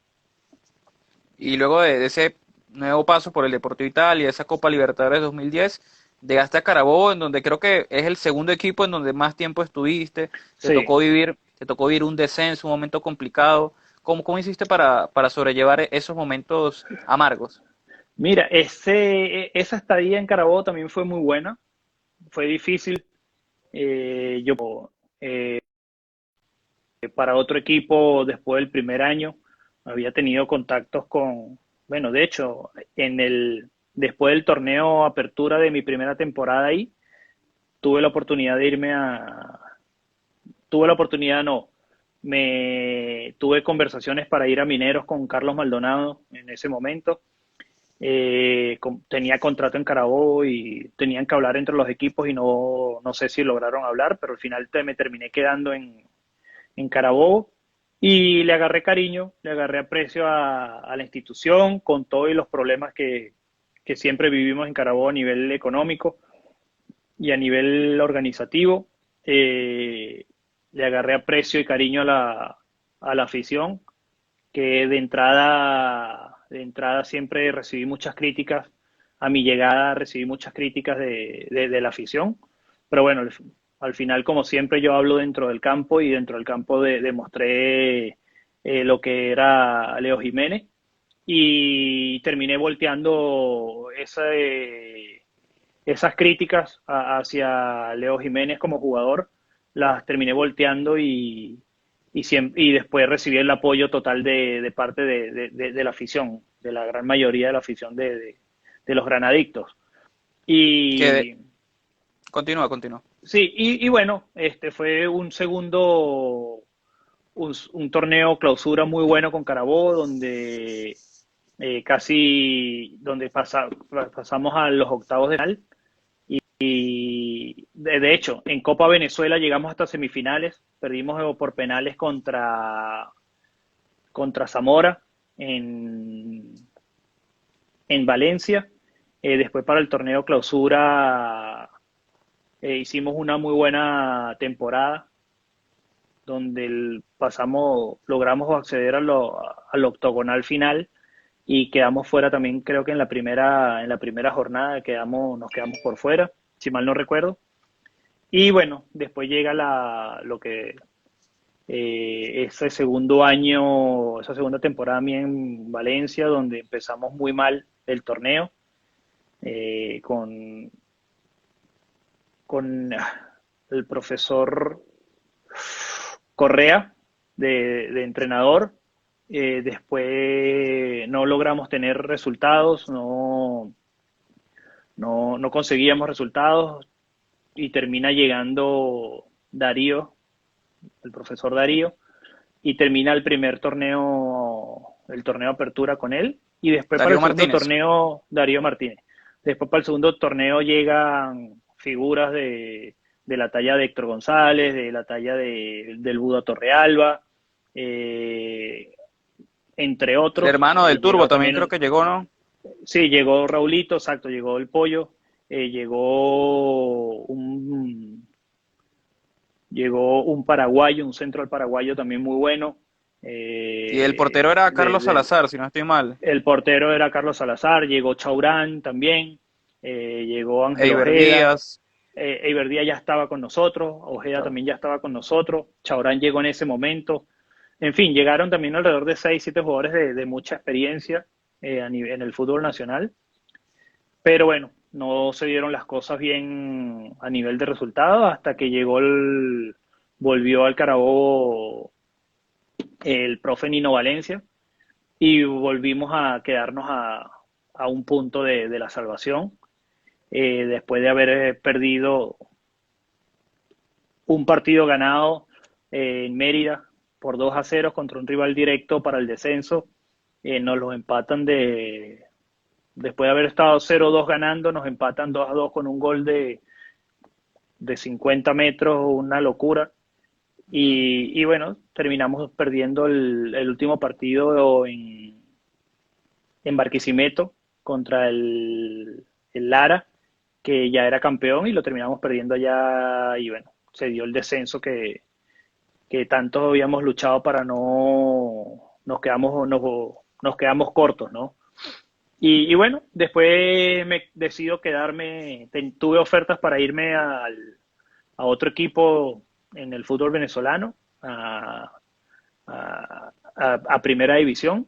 Y luego de ese nuevo paso por el Deportivo Italia, esa Copa Libertadores 2010, llegaste a Carabobo, en donde creo que es el segundo equipo en donde más tiempo estuviste, Sí, te tocó vivir un descenso, un momento complicado. ¿Cómo hiciste para sobrellevar esos momentos amargos? mira, esa estadía en Carabobo también fue muy buena, fue difícil. Yo para otro equipo después del primer año había tenido contactos con, bueno, de hecho, después del torneo Apertura de mi primera temporada ahí, tuve la oportunidad de irme tuve la oportunidad, no, me tuve conversaciones para ir a Mineros con Carlos Maldonado en ese momento. Tenía contrato en Carabobo y tenían que hablar entre los equipos y no sé si lograron hablar, pero al final me terminé quedando en Carabobo y le agarré cariño, le agarré aprecio a la institución con todos los problemas que siempre vivimos en Carabobo a nivel económico y a nivel organizativo. Eh, Le agarré aprecio y cariño a la afición, que de entrada siempre recibí muchas críticas. A mi llegada recibí muchas críticas de la afición, pero bueno, al final, como siempre, yo hablo dentro del campo y dentro del campo demostré lo que era Leo Jiménez y terminé volteando esas críticas hacia Leo Jiménez como jugador, las terminé volteando y después recibí el apoyo total de parte de la afición, de la gran mayoría de la afición de los granadictos. Que Y continúa. sí, y bueno, este fue un torneo clausura muy bueno con Carabobo, donde pasamos a los octavos de final. Y de hecho, en Copa Venezuela llegamos hasta semifinales, perdimos por penales contra Zamora en, en Valencia. Después para el torneo clausura hicimos una muy buena temporada donde logramos acceder al octogonal final y quedamos fuera también, creo que en la primera jornada nos quedamos por fuera, si mal no recuerdo. Y bueno, después llega lo que ese segundo año, esa segunda temporada mía en Valencia, donde empezamos muy mal el torneo, eh, con, con el profesor Correa de entrenador. Después no logramos tener resultados, no conseguíamos resultados y termina llegando Darío, el profesor Darío, y termina el torneo Apertura con él, y después para el Darío segundo Martínez. torneo Darío Martínez. Después para el segundo torneo llegan figuras de la talla de Héctor González, de la talla del Buda Torrealba, eh, entre El otros. hermano del Turbo Llega también creo también, que llegó, ¿no? sí, llegó Raulito, exacto, llegó el Pollo, llegó un paraguayo, un central paraguayo también muy bueno. Y el portero era De, Carlos de, Salazar, si no estoy mal. el portero era Carlos Salazar, llegó Chaurán también, llegó Ángel Eiber Ojeda, Díaz. Eiber Díaz ya estaba con nosotros, Ojeda Claro. también ya estaba con nosotros, Chaurán llegó en ese momento. En fin, llegaron también alrededor de 6 7 jugadores de mucha experiencia en el fútbol nacional. Pero bueno, no se dieron las cosas bien a nivel de resultados hasta que volvió al Carabobo el profe Nino Valencia y volvimos a quedarnos a un punto de la salvación después de haber perdido un partido ganado en Mérida por 2-0 contra un rival directo para el descenso. nos los empatan después de haber estado 0-2 ganando, nos empatan 2-2 con un gol de 50 metros, una locura. Y bueno, terminamos perdiendo el último partido en Barquisimeto contra el Lara, que ya era campeón, y lo terminamos perdiendo allá. Y bueno, se dio el descenso que tanto habíamos luchado para no, nos quedamos cortos, ¿no? Y bueno, después me decido quedarme, tuve ofertas para irme a otro equipo en el fútbol venezolano, a primera división,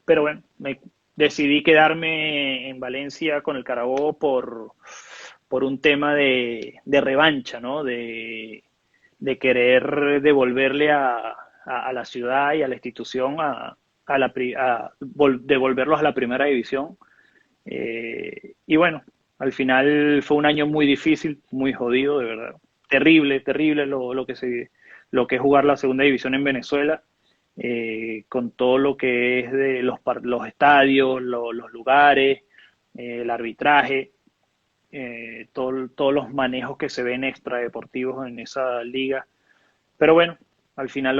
pero bueno, me decidí quedarme en Valencia con el Carabobo por un tema de revancha, ¿no? De querer devolverle a la ciudad y a la institución devolverlos a la primera división. Y bueno, al final fue un año muy difícil, muy jodido, de verdad. Terrible, terrible lo que es jugar la segunda división en Venezuela, con todo lo que es de los estadios, los lugares, el arbitraje, todos los manejos que se ven extradeportivos en esa liga. Pero bueno, al final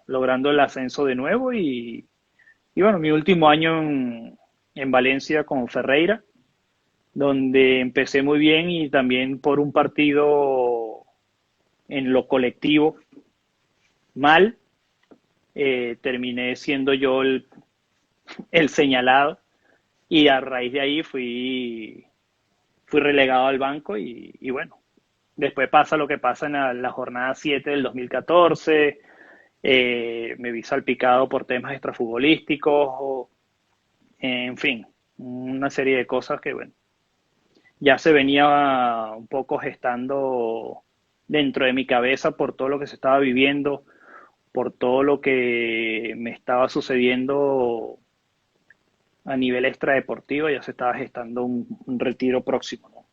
logrando el ascenso de nuevo y bueno, mi último año en Valencia con Ferreira, donde empecé muy bien y también por un partido en lo colectivo mal, terminé siendo yo el señalado y a raíz de ahí fui relegado al banco y bueno, después pasa lo que pasa en la jornada 7 del 2014, me vi salpicado por temas extrafutbolísticos, en fin, una serie de cosas que bueno, ya se venía un poco gestando dentro de mi cabeza por todo lo que se estaba viviendo, por todo lo que me estaba sucediendo a nivel extradeportivo, ya se estaba gestando un retiro próximo, ¿no?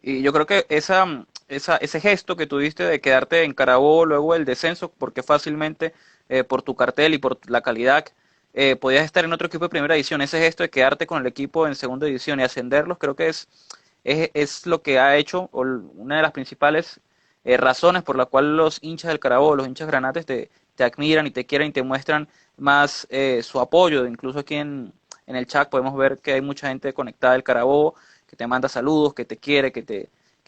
Y yo creo que ese gesto que tuviste de quedarte en Carabobo luego del descenso, porque fácilmente por tu cartel y por la calidad podías estar en otro equipo de primera división, ese gesto de quedarte con el equipo en segunda división y ascenderlos, creo que es lo que ha hecho, o una de las principales razones por la cual los hinchas del Carabobo, los hinchas granates te admiran y te quieren y te muestran más su apoyo. Incluso aquí en el chat podemos ver que hay mucha gente conectada del Carabobo que te manda saludos, que te quiere, que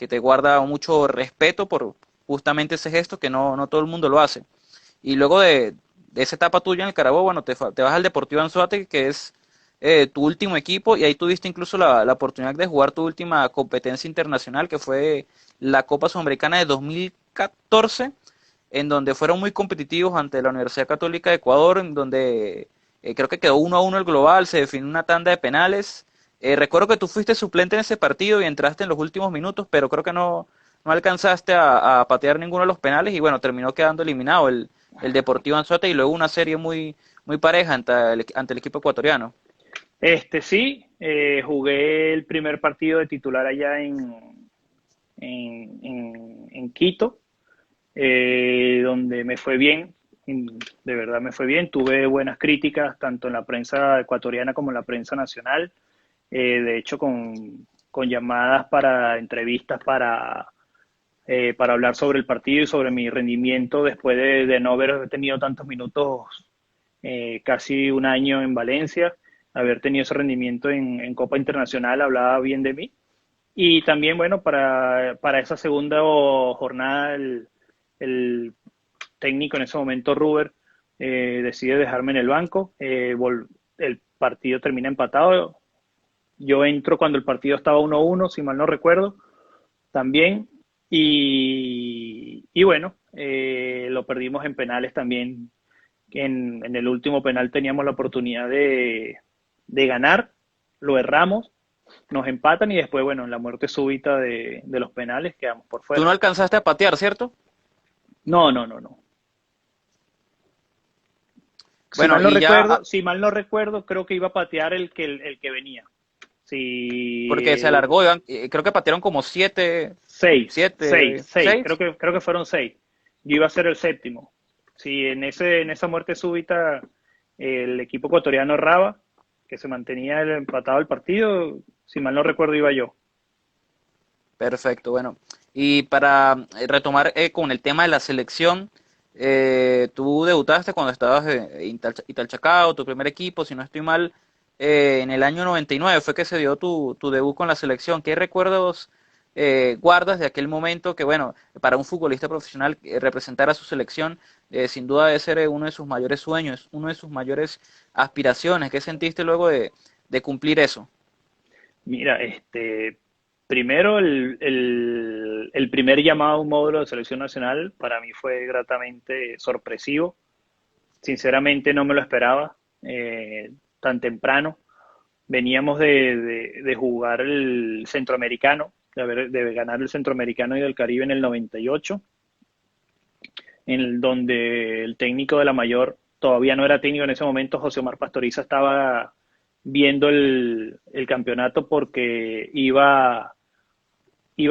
te guarda mucho respeto por justamente ese gesto que no todo el mundo lo hace. Y luego de esa etapa tuya en el Carabobo, bueno, te vas al Deportivo Anzoátegui, que es tu último equipo, y ahí tuviste incluso la oportunidad de jugar tu última competencia internacional, que fue la Copa Sudamericana de 2014, en donde fueron muy competitivos ante la Universidad Católica de Ecuador, en donde creo que quedó 1-1 el global, se definió una tanda de penales. Recuerdo que tú fuiste suplente en ese partido y entraste en los últimos minutos, pero creo que no alcanzaste a patear ninguno de los penales y bueno, terminó quedando eliminado el Deportivo Anzoátegui y luego una serie muy pareja ante el equipo ecuatoriano. Sí, jugué el primer partido de titular allá en Quito, donde me fue bien, de verdad me fue bien, tuve buenas críticas tanto en la prensa ecuatoriana como en la prensa nacional, de hecho con llamadas para entrevistas para hablar sobre el partido y sobre mi rendimiento después de no haber tenido tantos minutos, casi un año en Valencia, haber tenido ese rendimiento en Copa Internacional, hablaba bien de mí. Y también, bueno, para esa segunda jornada, el técnico en ese momento, Ruber, decide dejarme en el banco. El partido termina empatado. Yo entro cuando el partido estaba 1-1, si mal no recuerdo, también. Y bueno, lo perdimos en penales también. En el último penal teníamos la oportunidad de ganar, lo erramos, nos empatan y después, bueno, en la muerte súbita de los penales quedamos por Tú fuera. no alcanzaste a patear, ¿cierto? No, no, no, no. Si Bueno, mal no y ya, recuerdo, si mal no recuerdo, creo que iba a patear el que venía. Si porque se alargó, creo que patearon como siete, seis, seis, siete, seis, seis. creo que fueron seis. Yo iba a ser el séptimo. sí, en esa muerte súbita, el equipo ecuatoriano Raba, que se mantenía empatado el partido, si mal no recuerdo, iba yo. Perfecto, bueno. Y para retomar con el tema de la selección, tú debutaste cuando estabas en Italchacao, tu primer equipo, si no estoy mal, en el año 99 fue que se dio tu debut con la selección. ¿Qué recuerdos guardas de aquel momento que, bueno, para un futbolista profesional representar a su selección, sin duda debe ser uno de sus mayores sueños, uno de sus mayores aspiraciones? ¿Qué sentiste luego de cumplir eso? Mira, primero el primer llamado a un módulo de selección nacional para mí fue gratamente sorpresivo. Sinceramente no me lo esperaba tan temprano. Veníamos de jugar el centroamericano, de ganar el centroamericano y del Caribe en el 98, donde el técnico de la mayor todavía no era técnico en ese momento. José Omar Pastoriza estaba viendo el campeonato porque iba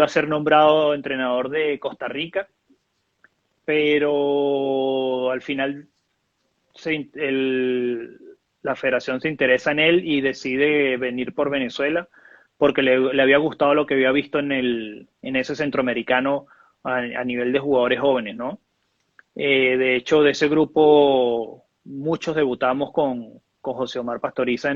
a ser nombrado entrenador de Costa Rica, pero al final la federación se interesa en él y decide venir por Venezuela porque le había gustado lo que había visto en ese centroamericano a nivel de jugadores jóvenes, ¿no? De hecho, de ese grupo, muchos debutamos con José Omar Pastoriza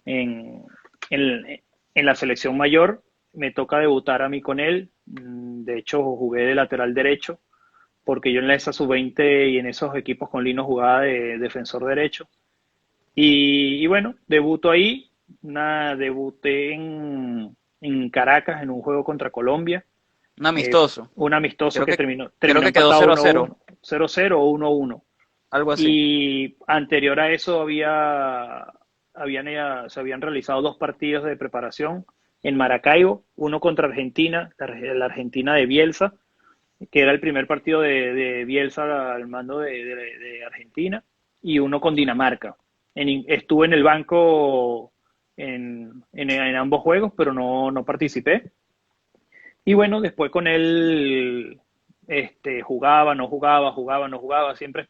en, en, en la selección mayor. Me toca debutar a mí con él. De hecho, jugué de lateral derecho, porque yo en esa sub-20 y en esos equipos con Lino jugaba de defensor derecho. Y bueno, debuto ahí. Debuté en Caracas en un juego contra Colombia. Un amistoso. Un amistoso Creo que que, creo terminó que quedó empatado 0-0, 1-1, 0-0 o 1-1. algo así. Y anterior a eso se habían realizado dos partidos de preparación en Maracaibo, uno contra Argentina, la Argentina de Bielsa, que era el primer partido de Bielsa al mando de Argentina, y uno con Dinamarca. Estuve en el banco en ambos juegos, pero no participé. Y bueno, después con él jugaba, no jugaba, jugaba, no jugaba. Siempre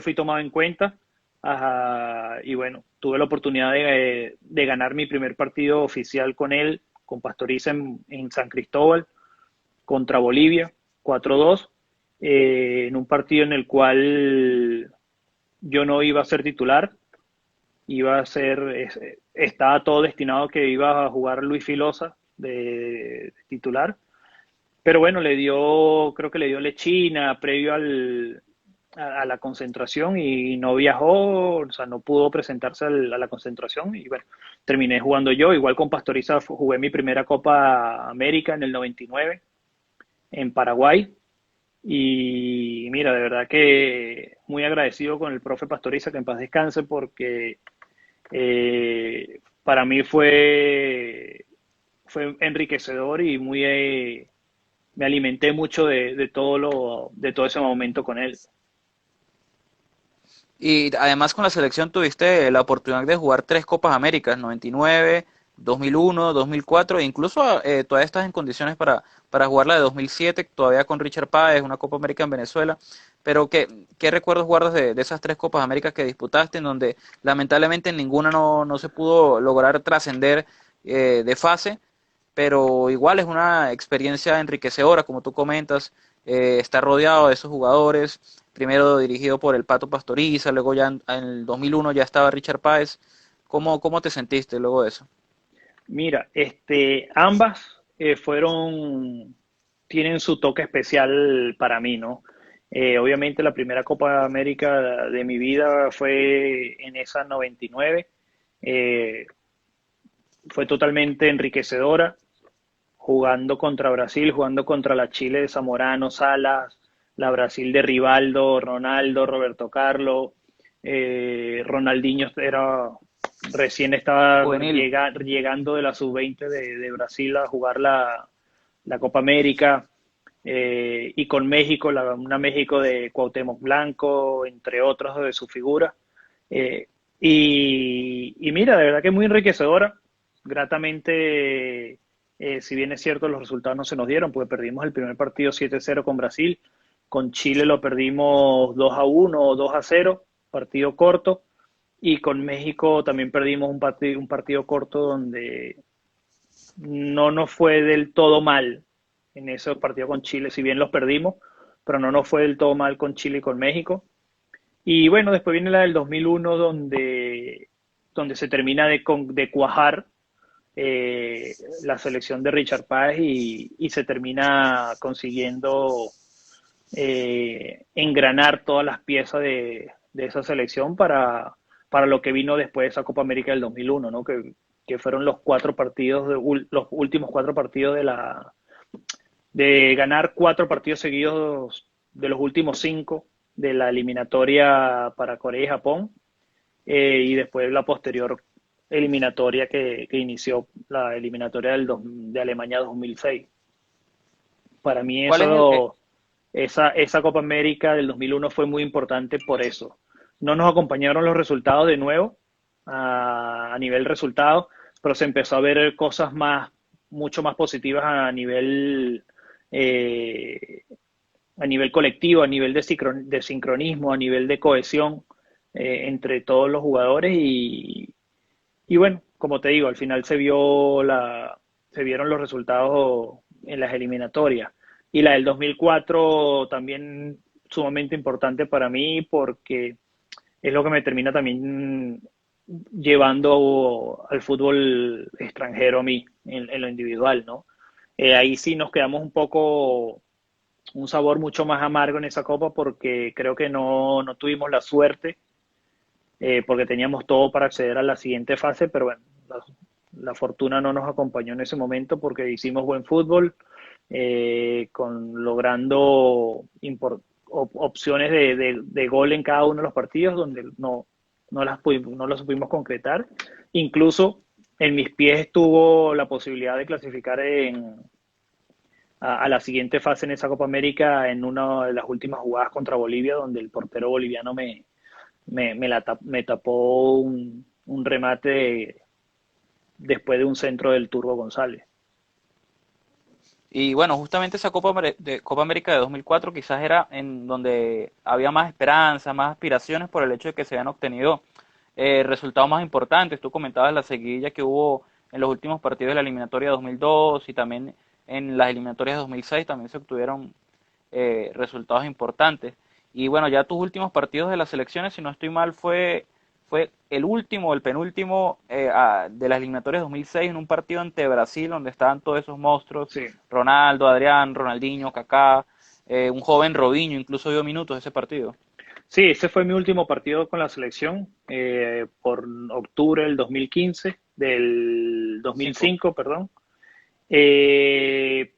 fui tomado en cuenta. Ajá, y bueno, tuve la oportunidad de ganar mi primer partido oficial con él, con Pastoriza en San Cristóbal, contra Bolivia, 4-2, en un partido en el cual yo no iba a ser titular, estaba todo destinado a que iba a jugar Luis Filosa de titular, pero bueno, creo que le dio lechina previo a la concentración y no viajó, o sea, no pudo presentarse a la concentración y bueno, terminé jugando yo. Igual con Pastoriza jugué mi primera Copa América en el 99 en Paraguay. Y mira, de verdad que muy agradecido con el profe Pastoriza, que en paz descanse, porque para mí fue enriquecedor y me alimenté mucho de todo ese momento con él. Y además con la selección tuviste la oportunidad de jugar tres Copas Américas, 99, 2001, 2004, e incluso todavía estás en condiciones para jugar la de 2007, todavía con Richard Páez, una Copa América en Venezuela. Pero ¿qué recuerdos guardas de esas tres Copas Américas que disputaste, en donde lamentablemente en ninguna no se pudo lograr trascender de fase? Pero igual es una experiencia enriquecedora, como tú comentas, estar rodeado de esos jugadores, primero dirigido por el Pato Pastoriza, luego ya en el 2001 ya estaba Richard Páez. ¿Cómo te sentiste luego de eso? Mira, ambas tienen su toque especial para mí, ¿no? Obviamente la primera Copa América de mi vida fue en esa 99. Eh, Fue totalmente enriquecedora, jugando contra Brasil, jugando contra la Chile de Zamorano, Salas, la Brasil de Rivaldo, Ronaldo, Roberto Carlos, Ronaldinho recién estaba Juvenil. llegando de la sub-20 de Brasil a jugar la Copa América, y con México, una México de Cuauhtémoc Blanco, entre otros de su figura. Eh, y mira, de verdad que es muy enriquecedora, gratamente, si bien es cierto los resultados no se nos dieron, porque perdimos el primer partido 7-0 con Brasil, Con Chile lo perdimos 2-1 o 2-0, partido corto. Y con México también perdimos un partido corto donde no nos fue del todo mal en ese partido con Chile, si bien los perdimos, pero no nos fue del todo mal con Chile y con México. Y bueno, después viene la del 2001 donde se termina de cuajar eh, la selección de Richard Páez y se termina consiguiendo engranar todas las piezas de esa selección para lo que vino después de esa Copa América del 2001, ¿no? Que fueron los cuatro partidos, los últimos cuatro partidos de ganar cuatro partidos seguidos de los últimos cinco de la eliminatoria para Corea y Japón, y después la posterior eliminatoria que inició la eliminatoria de Alemania 2006. Para mí ¿Cuál es esa Copa América del 2001 fue muy importante por eso. No nos acompañaron los resultados de nuevo a nivel resultado, pero se empezó a ver cosas mucho más positivas eh, a nivel colectivo, a nivel de sincronismo, a nivel de cohesión entre todos los jugadores y bueno, como te digo, al final se vieron los resultados en las eliminatorias. Y la del 2004 también sumamente importante para mí porque es lo que me termina también llevando al fútbol extranjero a mí, en lo individual, ¿no? Ahí sí nos quedamos un sabor mucho más amargo en esa copa porque creo que no tuvimos la suerte, porque teníamos todo para acceder a la siguiente fase, pero bueno, la fortuna no nos acompañó en ese momento porque hicimos buen fútbol, logrando opciones de gol en cada uno de los partidos donde no las supimos concretar. Incluso en mis pies estuvo la posibilidad de clasificar a la siguiente fase en esa Copa América en una de las últimas jugadas contra Bolivia, donde el portero boliviano me tapó un remate después de un centro del Turbo González. Y bueno, justamente esa Copa América de 2004 quizás era en donde había más esperanza, más aspiraciones por el hecho de que se habían obtenido resultados más importantes. Tú comentabas la seguidilla que hubo en los últimos partidos de la eliminatoria de 2002 y también en las eliminatorias de 2006 también se obtuvieron resultados importantes. Y bueno, ya tus últimos partidos de las selecciones, si no estoy mal, fue el último, el penúltimo de las eliminatorias 2006 en un partido ante Brasil donde estaban todos esos monstruos, Sí, Ronaldo, Adrián, Ronaldinho, Kaká, un joven Robinho, incluso dio minutos ese partido. sí, ese fue mi último partido con la selección, por octubre del 2015, del Cinco. 2005, perdón,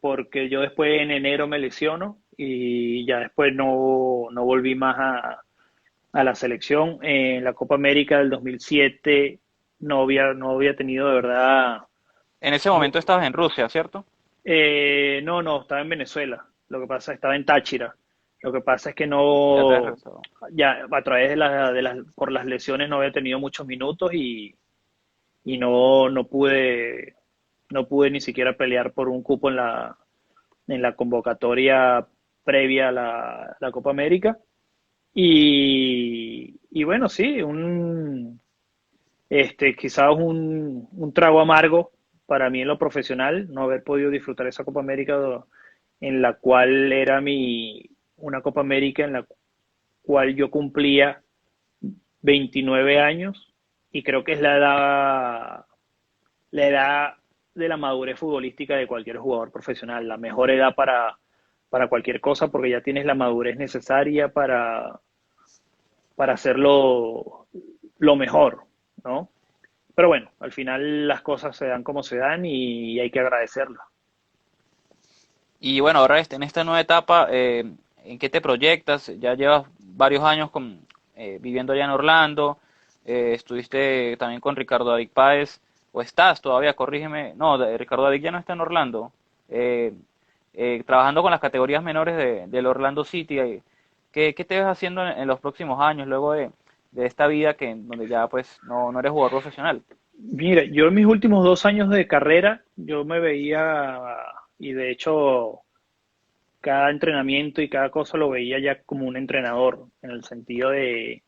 porque yo después en enero me lesiono y ya después no volví más a la selección. En la Copa América del 2007 no había tenido de verdad. En ese momento estabas en Rusia, ¿cierto? No, estaba en Venezuela. Lo que pasa, estaba en Táchira. Lo que pasa es que Ya te has no, regresado. ya a través por las lesiones no había tenido muchos minutos y no pude ni siquiera pelear por un cupo en la convocatoria previa a la Copa América. Y bueno, sí, quizás un trago amargo para mí en lo profesional, no haber podido disfrutar esa Copa América en la cual era una Copa América en la cual yo cumplía 29 años y creo que es la edad de la madurez futbolística de cualquier jugador profesional, la mejor edad para cualquier cosa porque ya tienes la madurez necesaria para hacerlo lo mejor, ¿no? Pero bueno, al final las cosas se dan como se dan y hay que agradecerlas. Y bueno, ahora en esta nueva etapa, ¿en qué te proyectas? Ya llevas varios años viviendo allá en Orlando, estuviste también con Ricardo David Páez, o estás todavía, corrígeme, no, Ricardo David ya no está en Orlando, eh, trabajando con las categorías menores del Orlando City. ¿Qué te ves haciendo en los próximos años, luego de esta vida donde ya pues no eres jugador profesional? Mira, yo en mis últimos 2 años de carrera, yo me veía, y de hecho cada entrenamiento y cada cosa lo veía ya como un entrenador, en el sentido de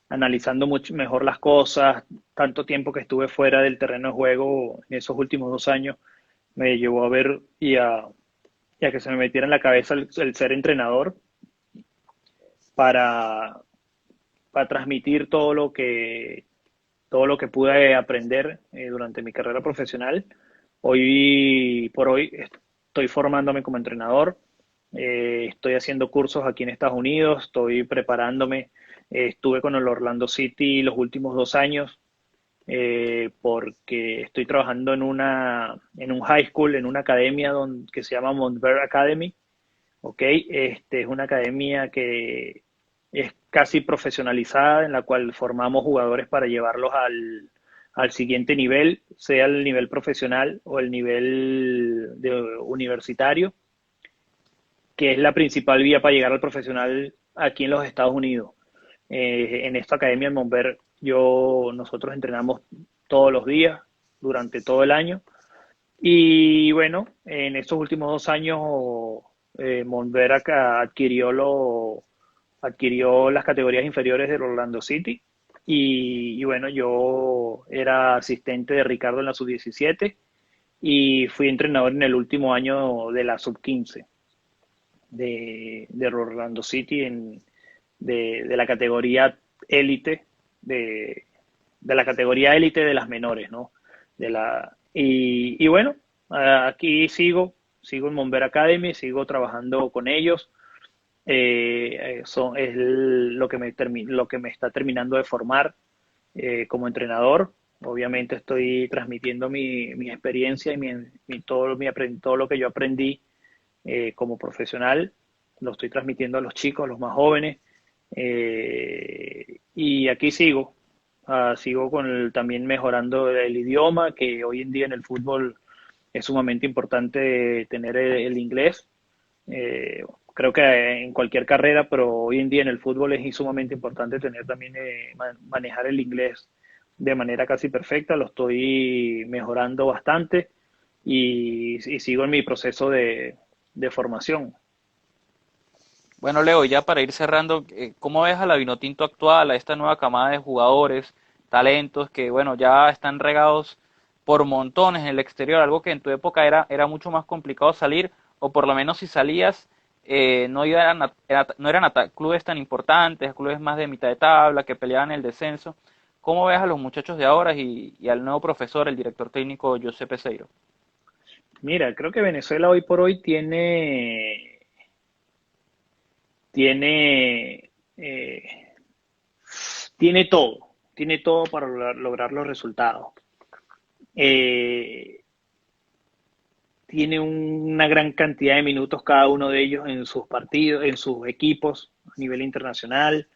analizando mucho mejor las cosas. Tanto tiempo que estuve fuera del terreno de juego en esos últimos 2 años me llevó a ver y a que se me metiera en la cabeza el ser entrenador para, para transmitir todo lo que pude aprender durante mi carrera profesional. Hoy por hoy estoy formándome como entrenador, estoy haciendo cursos aquí en Estados Unidos, estoy preparándome. Estuve con el Orlando City los últimos 2 años porque estoy trabajando en un high school, en una academia que se llama Montverde Academy. ¿Ok? Es una academia que es casi profesionalizada, en la cual formamos jugadores para llevarlos al siguiente nivel, sea el nivel profesional o el nivel universitario, que es la principal vía para llegar al profesional aquí en los Estados Unidos. En esta academia en Montverde, nosotros entrenamos todos los días, durante todo el año. Y bueno, en estos últimos 2 años, Montverde adquirió las categorías inferiores del Orlando City. Y bueno, yo era asistente de Ricardo en la sub-17 y fui entrenador en el último año de la sub-15 de Orlando City, de la categoría élite, de la categoría élite de las menores, ¿no? Y bueno, aquí sigo en Montverde Academy, sigo trabajando con ellos. Es lo que me está terminando de formar como entrenador. Obviamente estoy transmitiendo mi experiencia y todo lo que yo aprendí como profesional, lo estoy transmitiendo a los chicos, a los más jóvenes. Y aquí sigo también mejorando el idioma, que hoy en día en el fútbol es sumamente importante tener el inglés. Creo que en cualquier carrera, pero hoy en día en el fútbol es sumamente importante tener también, manejar el inglés de manera casi perfecta. Lo estoy mejorando bastante y sigo en mi proceso de formación. Bueno, Leo, ya para ir cerrando, ¿cómo ves a la Vinotinto actual, a esta nueva camada de jugadores, talentos que, bueno, ya están regados por montones en el exterior, algo que en tu época era mucho más complicado salir, o por lo menos si salías, no eran a clubes tan importantes, a clubes más de mitad de tabla, que peleaban el descenso? ¿Cómo ves a los muchachos de ahora y al nuevo profesor, el director técnico José Peseiro? Mira, creo que Venezuela hoy por hoy tiene, eh, tiene todo para lograr los resultados. Eh, Tiene una gran cantidad de minutos cada uno de ellos en sus partidos, en sus equipos a nivel internacional,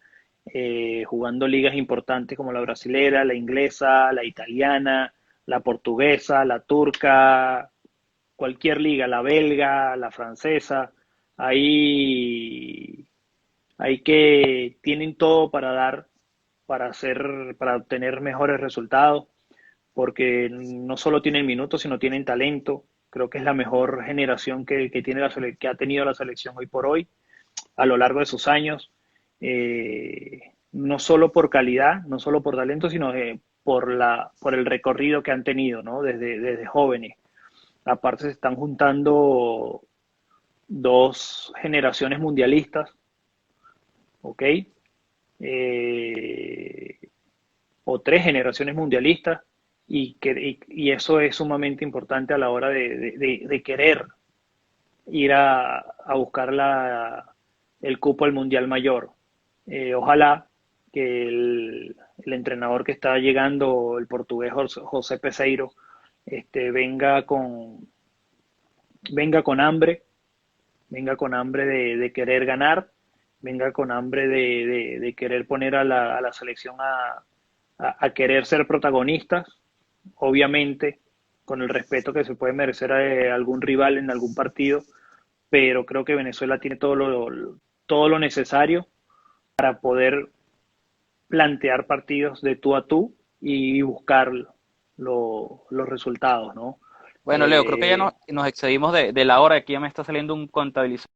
jugando ligas importantes como la brasilera, la inglesa, la italiana, la portuguesa, la turca, cualquier liga, la belga, la francesa. Ahí hay que tienen todo para para obtener mejores resultados, porque no solo tienen minutos, sino tienen talento. Creo que es la mejor generación que ha tenido la selección hoy por hoy, a lo largo de sus años. No solo por calidad, no solo por talento, sino por el recorrido que han tenido, ¿no? Desde jóvenes. Aparte se están juntando dos generaciones mundialistas, ¿ok? Eh, o tres generaciones mundialistas, y eso es sumamente importante a la hora de querer ir a buscar el cupo al Mundial Mayor. Ojalá que el entrenador que está llegando, el portugués José Peseiro, venga venga con hambre, venga con hambre de querer ganar, venga con hambre de querer poner a la selección a querer ser protagonistas, obviamente con el respeto que se puede merecer a algún rival en algún partido, pero creo que Venezuela tiene todo lo necesario para poder plantear partidos de tú a tú y buscar los resultados, ¿no? Bueno, Leo, creo que ya Eh, nos excedimos de la hora, aquí ya me está saliendo un contabilizador